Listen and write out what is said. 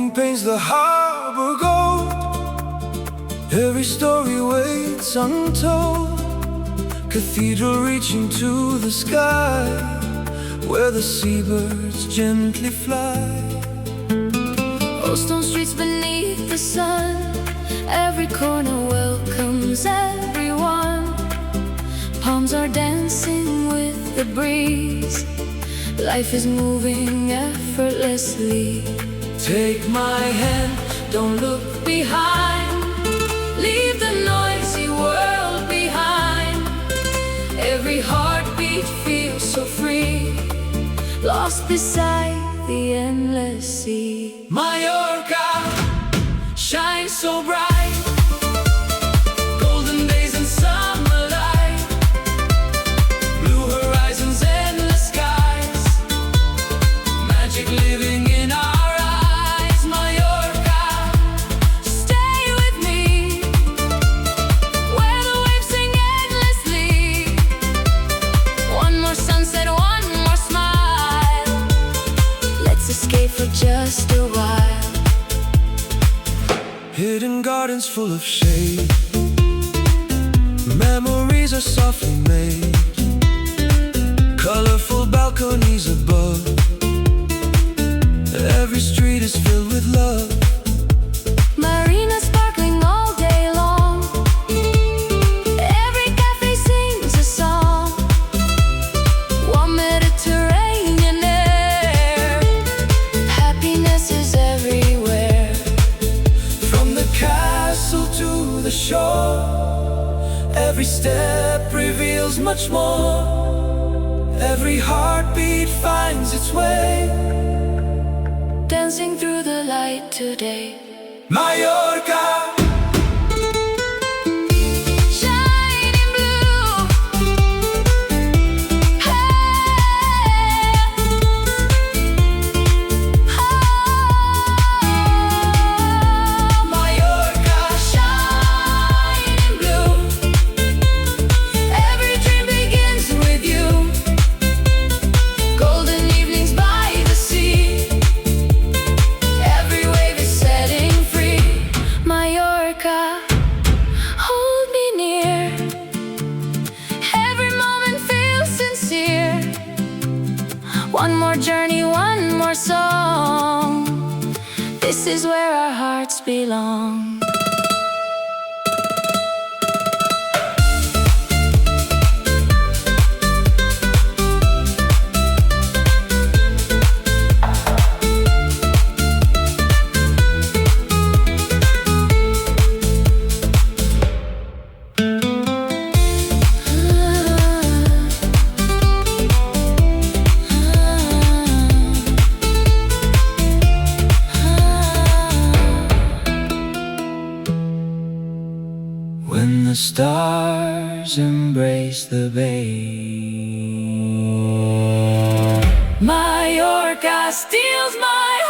morning paints the harbor gold. Every story waits untold. Cathedral reaching to the sky, where the seabirds gently fly. Old stone streets beneath the sun, every corner welcomes everyone. Palms are dancing with the breeze. Life is moving effortlessly. Take my hand, don't look behind. Leave the noisy world behind. Every heartbeat feels so free, lost beside the endless sea. Mallorca shines so bright, golden days and summer light, blue horizons, endless skies, magic living in our eyes. Mallorca, stay with me, where the waves sing endlessly. One more sunset, one more smile, let's escape for just a while. Hidden gardens full of shade, memories are softly made. Colorful balconies above, every street is filled with love. Marina sparkling all day long, every cafe sings a song. Warm Mediterranean air, happiness is everywhere. From the castle to the shore, every step reveals much more. Every heartbeat finds its way, Dancing through the light today. Mallorca. Shining blue, hey, oh, Mallorca. shining blue. Every dream begins with you. Golden evenings by the sea, every wave is setting free. Mallorca, hold me near. Every moment feels sincere. One more journey, one more song. This is where our hearts belong. When the stars embrace the bay, Mallorca steals my